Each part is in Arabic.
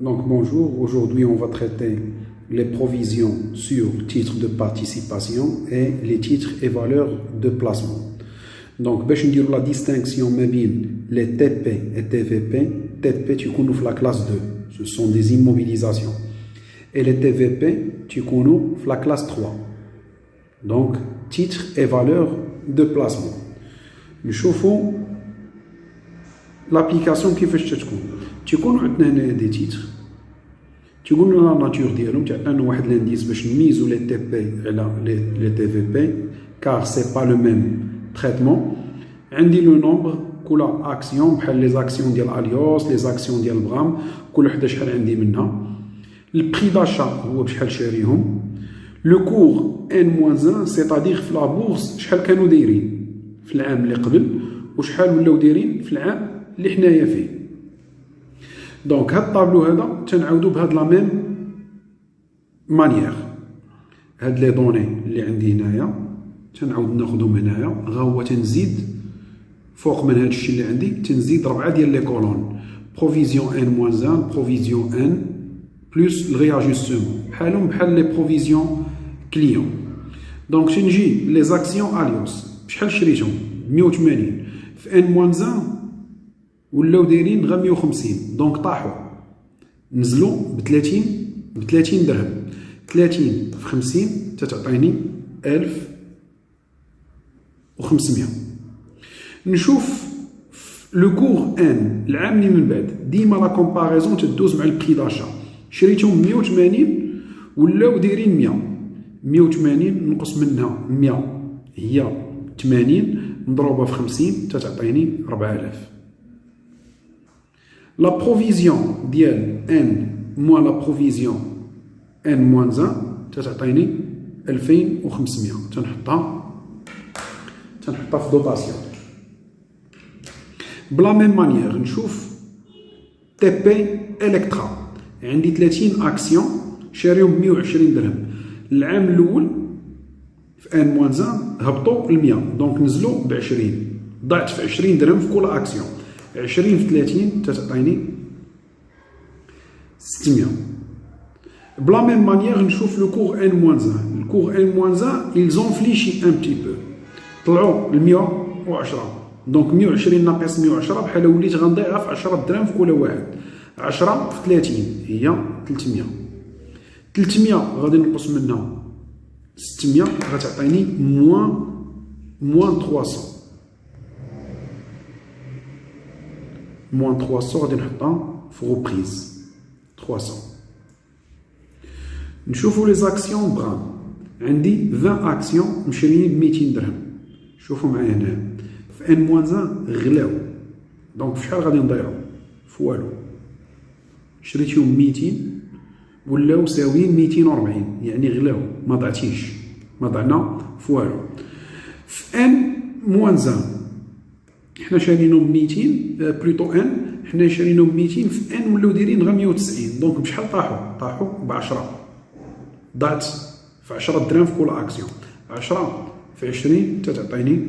Donc bonjour, aujourd'hui on va traiter les provisions sur titres de participation et les titres et valeurs de placement. Donc باش نديرو la distinction ما بين les TP et TVP. TP تيكونوا في la classe 2, ce sont des immobilisations, et les TVP تيكونوا في la classe 3, donc titres et valeurs de placement. نشوفوا l'application كيفاش تكون عندنا هنا دي تيتر تيقول لنا لا ناتور ديالهم، تعطينا واحد لانديس باش نميزو لي تي بي على لي تي في بي كار سي با لو ميم تريتمون. عندي لو نومبر كل اكسيون بحال لي زاكسيون ديال اليوس، لي زاكسيون ديال برام، كل وحده شحال عندي منها. البري داشا هو بشحال شاريهم. لو كور ان موان 1 سيتادير في لا بورس شحال كانوا دايرين في العام اللي قبل وشحال ولاو دايرين في العام اللي حنايا فيه. دونك هاد الطابلو هذا تنعاودو بهاد لا ميم مانيير. هاد لي دوني اللي عندي هنايا تنعاود ناخدهم هنايا، غا هو تنزيد فوق من هاد الشيء اللي عندي تنزيد 4 ديال لي كولون، بروفيزيون ان موان 1 بروفيزيون ان بلس الرياجستمون بحالهم بحال لي بروفيزيون كليون. دونك تنجي لي زاكسيون اليوس بشحال شريتهم 180 في ان موان 1 ولاو دايرين غا 150، دونك طاحوا نزلوا ب 30 درهم. 30 في 50 تتعطيني 1500. نشوف لو كور ان العام اللي من بعد ديما لا كومباريزون تدوز مع البري داشا. شريتهم 180 ولاو دايرين 100. 180 نقص منها 100 هي 80 نضربها في 50 تتعطيني 4000. La provision ديال n moins la provision n moins 1 تتعطيني 2500. تنحطها في دوطاسيون. بلا ميم مانيير نشوف تي بي الكترا. عندي 30 اكسيون شاريهم 120 درهم. العام الاول في ان موان 1 هبطوا ل 100، دونك نزلوا ب 20، ضعت في 20 درهم في كل اكسيون. 20 في 30 تتعطيني 600. بلا ميم مانيير نشوف لو كور ان موان 1. الكور ان موان 1 ils ont fléchi un petit peu، طلعوا ل 110، دونك 120 ناقص 110 بحال وليت غنضيعها في 10 دراهم في كل واحد. 10 في 30 هي 300. 300 غادي نقص منها 600 غتعطيني موان 300. موان 300 غادي نحطها في غوبريز 300. نشوفوا لي زاكسيون برام. عندي 20 اكسيون مشريين ب 200 درهم. شوفوا معايا هنا في ان موان 1 غلاو، دونك فشحال غادي نضيعو؟ في والو. شريتيهم 200 ولاو ساويين 240، يعني غلاو، ما ضعتيش، ما ضعنا في والو. في ان موان 1 حنا شارينهم 200 بلوتو ان حنا شارينهم 200 في ان ولاو دايرين غا 190، دونك بشحال طاحوا ب 10. ضعت في 10 دراهم في كل اكسيون. 10 في 20 تتعطيني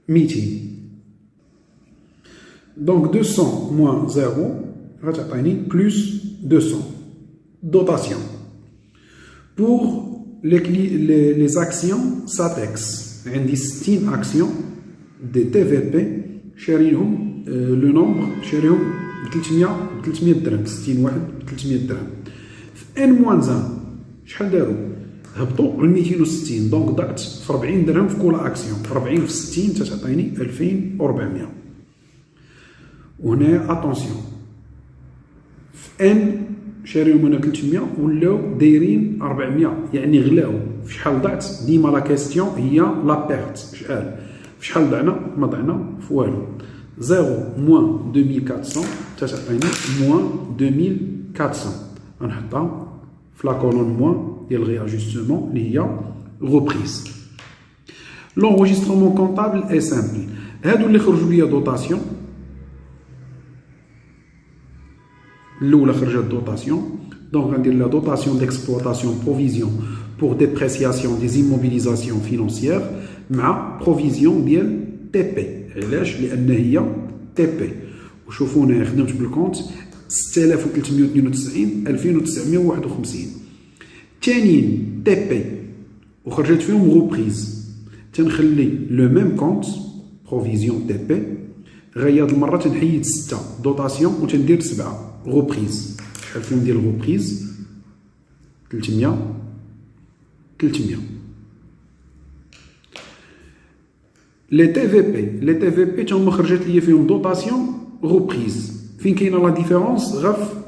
200. دونك 200 موان 0 غتعطيني بلس 200. دوطاسيون بور les actions SATEX. عندي 60 اكسيون دي تي في بي شاريهم لو نومبر شاريهم ب 300 درهم. 60 واحد ب 300 درهم. في ان موان 1 شحال داروا؟ هبطوا ل 260، دونك ضعت في 40 درهم في كل اكسيون. 40 في 60 تتعطيني 2400. وهنا اتونسيون في ان شاريهم انا 300 ولاو دايرين 400، يعني غلاو. في شحال ضعت؟ ديما لا كاستيون هي لا بيرت. شحال ضعنا؟ ما ضعنا في والو. 0 موان 2400 تتعطيني موان 2400. غنحطها في لا كولون موان ديال رياجستمون اللي هي غوبريز. لونغوجيسترمون كونطابل اي سامبل. هادو اللي خرجوا ليا دوطاسيون. الاولى خرجت دوطاسيون، دونك غندير لا دوطاسيون ديكسبلوطاسيون بروفيزيون بور ديبريسياسيون دي زيموبيليزاسيون فينونسيير مع بروفيزيون ديال تي بي. علاش؟ لان هي تي بي. وشوفوا هنا خدمت بالكونت 6392 2951. ثانيين تي بي وخرجت فيهم غوبريز تنخلي لو ميم كونت بروفيزيون تي بي، غير هاد المره تنحيد 6 دوطاسيون وتندير 7 غوبريز. شحال فيهم ديال الغوبريز؟ 300. لي تي في بي تا هما خرجت ليا فيهم دوطاسيون غوبريز. فين كاينه لا ديفيرونس؟ غف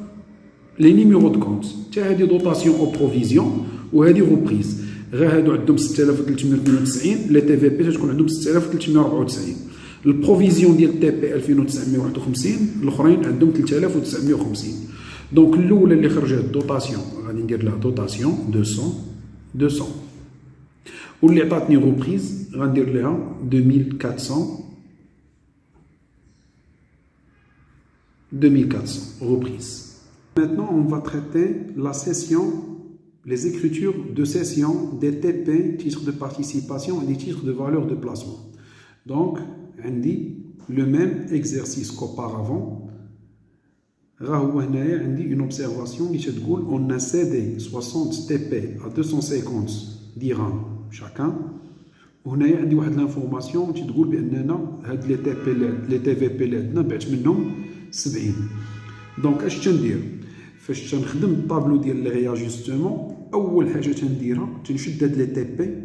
لي نيميرو دو كونت، تا هادي دوطاسيون او بروفيزيون وهادي غوبريز. غير هادو عندهم 6392، لي تي في بي تتكون عندهم 6394. البروفيزيون ديال تي بي 2951، الاخرين عندهم 3950. دونك الاولى اللي خرجت دوطاسيون غادي ندير لها دوطاسيون 200 واللي عطاتني غوبريز غندير لها 2400 غوبريز. Maintenant, on va traiter la session, les écritures de session des TP, titres de participation et des titres de valeur de placement. Donc, on dit le même exercice qu'auparavant. On dit une observation qui te dit on a cédé 60 TP à 250 dirhams chacun. وهنايا عندي واحد لانفورماسيون تقول باننا هاد لي تي في بي اللي عندنا بعت منهم 70. دونك اش تندير فاش تنخدم الطابلو ديال لي رياجستمون؟ اول حاجه تنديرها تنشد هاد لي تي بي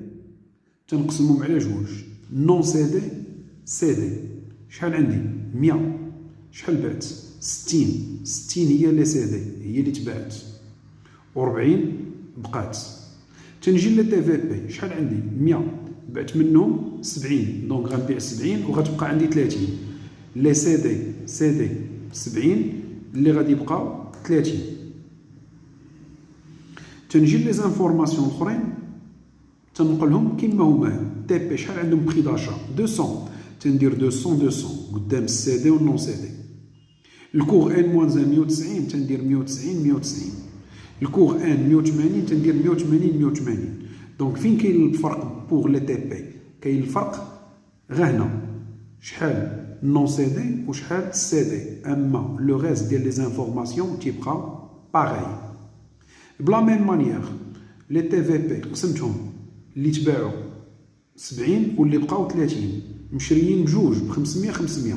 تنقسمهم على جوج، نون سيدي سيدي. شحال عندي؟ 100. شحال بعت؟ 60 هي لي سيدي هي اللي تباعت، و40 بقات. تنجي لي تي في بي، شحال عندي؟ 100 بعت منهم 70، دونك غنبيع 70 وغتبقى عندي 30. لي سيدي 70 اللي غادي يبقاو 30. تنجي لي زانفورماسيون الاخرين تنقلهم كيما هما. تي بي شحال عندهم بري داشا؟ 200، تندير 200 قدام السيدي والنون سيدي. الكور ان موان 190 تندير 190. الكور ان 180 تندير 180. دونك فين كاين الفرق بوغ لي تي بي؟ كاين الفرق غا هنا، شحال نون سيدي وشحال سيدي، اما لو ريست ديال لي زانفورماسيون تيبقى باغي. بلا ميم مانيير لي تي في بي قسمتهم، اللي تباعوا 70 واللي بقاو 30 مشريين بجوج ب 500.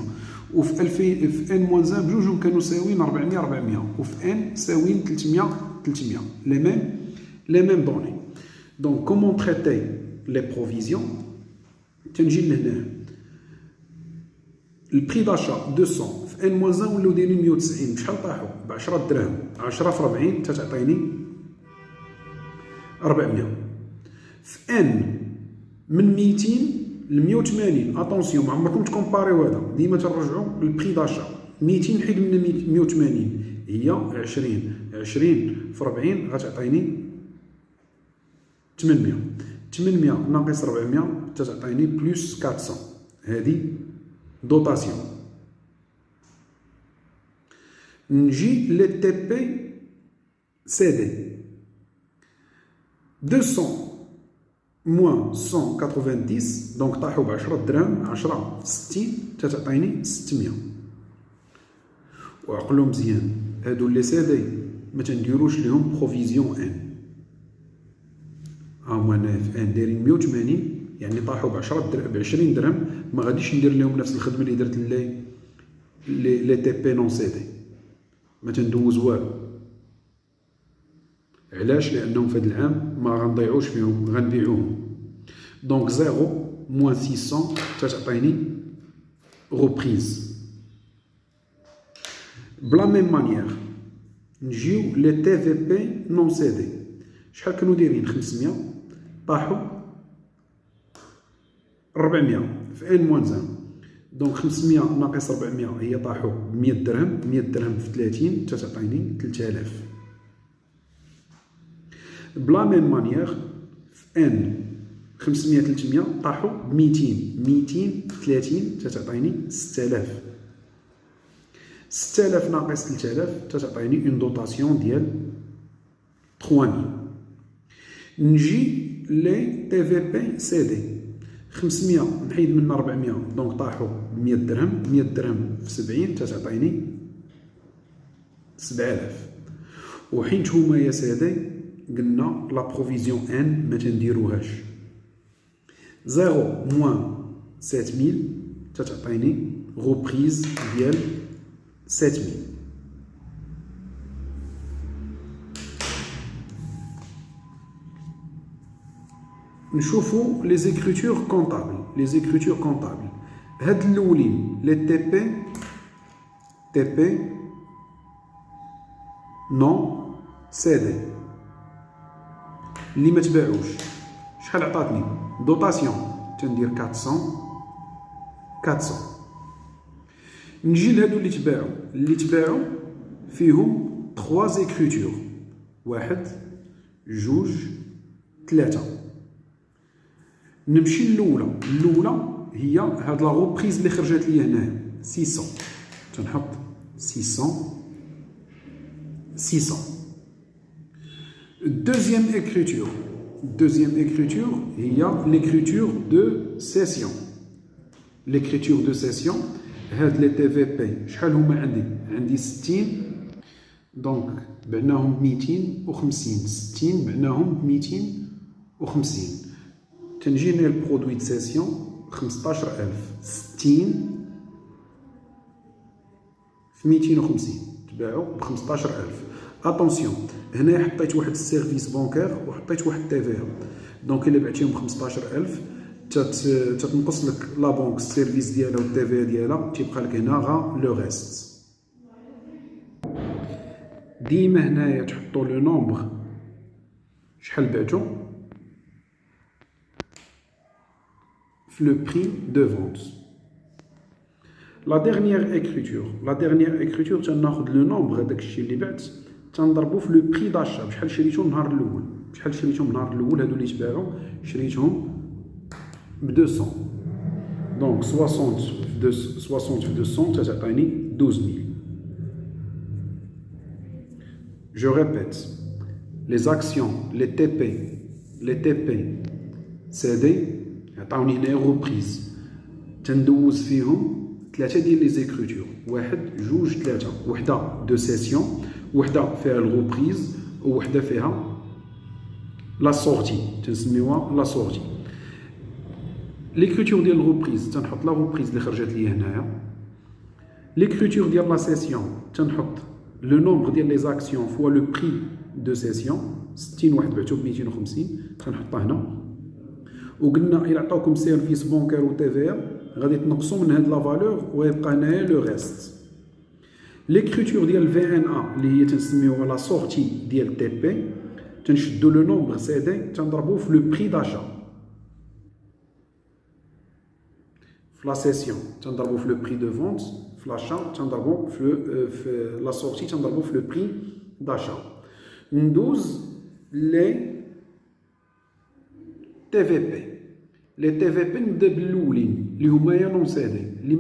وفي 2000 في ان موان 1 بجوجهم كانوا ساويين 400 وفي ان ساويين 300. لي ميم دوني. دونك كومون تريتي لي بروفيزيون؟ تنجي لهنا البري داشا 200 في ان موان 1 ولاو دايرين 190. بشحال طاحوا؟ ب 10 دراهم. 10 في 40 تتعطيني 400. في ان من 200 ل 180. اتونسيون، ما عمركم تكومباريو هذا، ديما ترجعوا للبري داشا. 200 حيد من 180 هي 20 في 40 غتعطيني 800 ناقص 400 تتعطيني بلس 400. هذه دوطاسيون. نجي لي تي بي سي دي 200 موان 190، دونك طاحوا ب 10 دراهم. 10 في 60 تتعطيني 600. وعقلوا مزيان، هادو لي سيدي ما تنديروش ليهم بروفيزيون ان. هما في ان دايرين 180 يعني طاحوا ب 20 درهم، ما غاديش ندير لهم نفس الخدمه اللي درت لي تي بي نون سيدي، ما تندوز والو. علاش؟ لانهم في هذا العام ما غنضيعوش فيهم، غنبيعوهم. دونك 0 موان 600 تتعطيني غوبريز. بلا ميم مانيير نجيو لي تي في بي نون سيدي. شحال كانوا دايرين؟ 500 طاحوا 400 في ان موان 1. دونك 500 ناقص 400 هي طاحوا ب 100 درهم. 100 درهم في 30 تتعطيني 3000. بلا ميم مانيير في ان 500 300 طاحوا ب 200 في 30 تتعطيني 6000. 6000 ناقص 3000 تتعطيني اون دوطاسيون ديال 3000. نجي لي تي في بي سي دي 500 نحيد من 400 دونك طاحوا ب 100 درهم. 100 درهم في 70 تتعطيني 7000. وحين نتوما يا سادي قلنا لا بروفيزيون ان ما تنديروهاش. 0 موان 7000 تتعطيني غوبريز ديال 7000. نشوفوا لي زيكريتور كونطابل. لي زيكريتور كونطابل هاد الاولين لي تي بي نون سي دي اللي ما تباعوش. شحال عطاتني دوطاسيون؟ تندير 400. نجي لهادو اللي تباعوا فيهم 3 زيكريتور، 1 2 3. نمشي الاولى هي هاد لا غوبريز اللي خرجت لي هنايا 600. تنحط 600. Deuxième écriture هي l'écriture de session. L'écriture de session هاد لي تي في بي شحال هما عندي 60. دونك بعناهم ب 250. 60 بعناهم ب 250. تنجيني البرودوي د سيسيون 15000. 60 في 250 تباعوا ب 15000. اتونسيون هنايا حطيت واحد السيرفيس بانكير وحطيت واحد تي في. دونك الا بعتيهم ب 15000 تتنقص لك لا بونك السيرفيس ديالها والتي في ديالها، تيبقى لك هنا غا لو ريست. ديما هنايا تحطوا لو نومبر شحال بعتو في لو بري دو فونت. لا ديرنيير écriture تناخذ لو نومبر هذاك الشيء اللي بعت تنضربو في لو بري داشا، بشحال شريتو النهار الاول. هادو اللي تباعوا شريتهم ب 200. دونك 60 في 200 تتعطيني 12000. Je répète, les actions, les TP, CD عطاوني هنا روبريز. تندوز فيهم 3 ديال لي زيكريتور، 1 2 3. وحده دو سيسيون، وحده فيها الروبريز، ووحده فيها لا سورتي تنسميوها لا سورتي. ليكريتور ديال الروبريز تنحط لا روبريز اللي خرجت لي هنايا. ليكريتور ديال لا سيسيون تنحط لو نومبر ديال لي زاكسيون فوا لو بري دو سيسيون. 60 واحد بعتو ب 250 تنحطها هنا. وقلنا الى عطاوكم سيرفيس بانكير و تي في غادي تنقصوا من هاد لا فالور ويبقى هنايا لو ريست. ليكريتور ديال في ان ا اللي هي تنسميوها لا سورتي ديال تي بي تنشدو لو نومبر سي دي تنضربوه في لو بري داشا. في لا سيسيون تنضربوه في لو بري دو فونت، في لاشا تنضربوه في لا سورتي تنضربوه في لو بري داشا. ندوز لي تي في بي. لي تي في بي نبدا بالاولين اللي هما يا نون سيدي اللي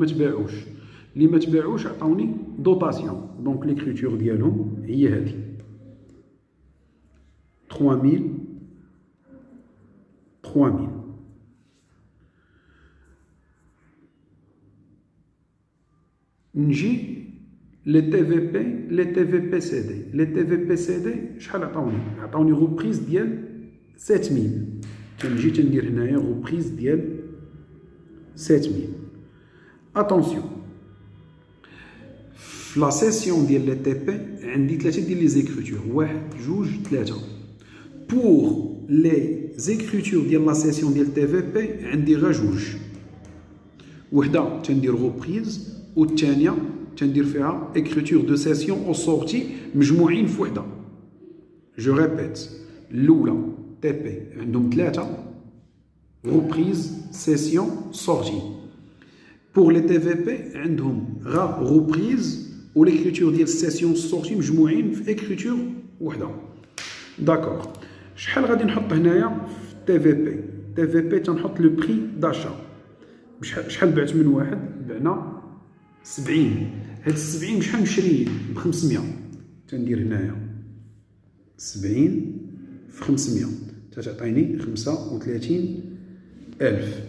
ما تباعوش عطاوني دوطاسيون. دونك ليكريتور ديالهم هي هادي 3000. نجي لي تي في بي سي دي. لي تي في بي سي دي شحال عطاوني غوبريز ديال 7000. تنجي تندير هنايا غوبريز ديال 7000. اتونسيون في لا سيسيون ديال لي تي بي عندي 3 ديال لي زيكريتور، 1 2 3. بور لي زيكريتور ديال لا سيسيون ديال تي في بي عندي غير 2. وحده تندير غوبريز والثانيه تندير فيها écriture de session au sortie مجموعين في وحده. جو ريبيت، الاولى تي بي عندهم 3 روبريز سيسيون سورتي. بور لي تي في بي عندهم غا روبريز و ليكريتور ديال السيسيون سورتي مجموعين في écriture وحده. داكوغ، شحال غادي نحط هنايا في تي في بي؟ تي في بي تنحط لو بري داشا. شحال بعت من واحد؟ بعنا 70. هاد 70 بشحال مشريين؟ ب 500. تندير هنايا 70 في 500 تتعطيني 35000.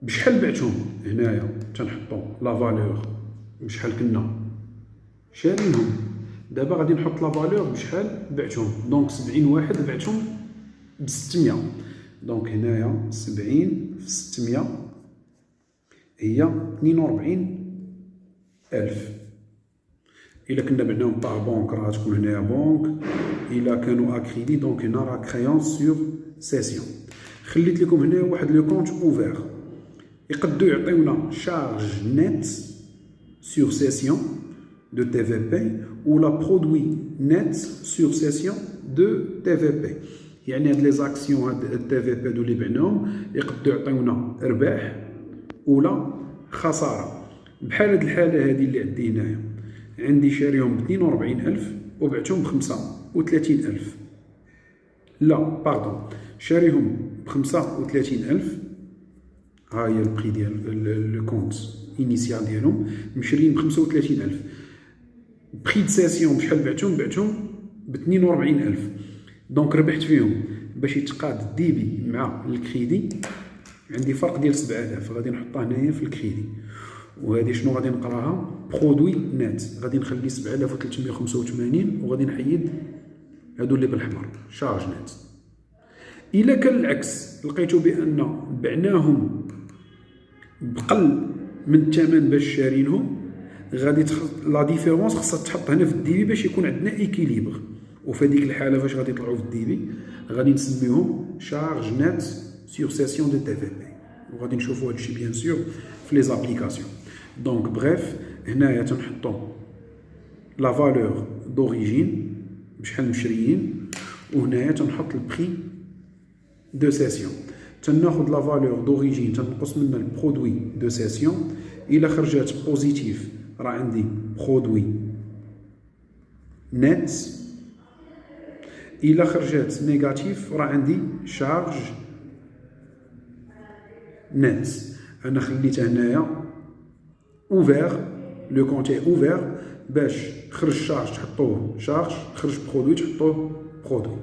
بشحال بعتهم؟ هنايا تنحطو لا فالور بشحال كنا شارينهم. دابا غادي نحط لا فالور بشحال بعتهم. دونك 70 واحد بعتهم ب 600. دونك هنايا 70 في 600 هي 42000. إلا كنا بعناهم باغ بونك راه تكون هنايا بونك، إلا كانوا أكريدي دونك هنا راه كريونس سور سيسيون. خليت لكم هنا واحد لو كونت اوفير، يقدروا يعطيونا شارج نت سور سيسيون دو تي في بي ولا برودوي نت سور سيسيون دو تي في بي. يعني هاد لي زاكسيون هاد تي في بي هادو اللي بعناهم يقدروا يعطيونا ربح ولا خساره. بحال هاد الحاله هادي اللي عندي هنايا، عندي شاريهم ب 42000 وبعتهم ب 35000. لا باردون، شاريهم ب 35000. ها هي البري ديال لو كونت انيسيال ديالهم، مشريين ب 35000. بري د سيسيون بشحال بعتهم ب 42000. دونك ربحت فيهم. باش يتقاد الديبي مع الكريدي عندي فرق ديال 7000، غادي نحطها هنايا في الكريدي. وهذه شنو غادي نقراها؟ برودوي نت. غادي نخلي 7385 وغادي نحيد هادو اللي بالحمر شارج نت. الا كان العكس، لقيتو بان بعناهم بقل من الثمن باش شارينهم، غادي لا ديفيرونس خصها تحط هنا في الديبي باش يكون عندنا ايكيليبر. وفي هذيك الحاله فاش غادي يطلعوا في الديبي غادي نسميهم شارج نت سور سيسيون دو تي في بي، وغادي نشوفوا هادشي بيان سور في لي زابليكاسيون. دونك بريف، هنايا تنحطو لا فالور دوريجين بشحال مشريين، وهنايا تنحط البري دو سيسيون. تناخد لا فالور دوريجين تنقص منها البرودوي دو سيسيون. الا خرجات بوزيتيف راه عندي برودوي نت، الا خرجات نيجاتيف راه عندي شارج نت. انا خليتها هنايا اوفير، لو كونت اوفير باش خرج شارج تحطوه شارج، خرج برودوي تحطوه برودوي.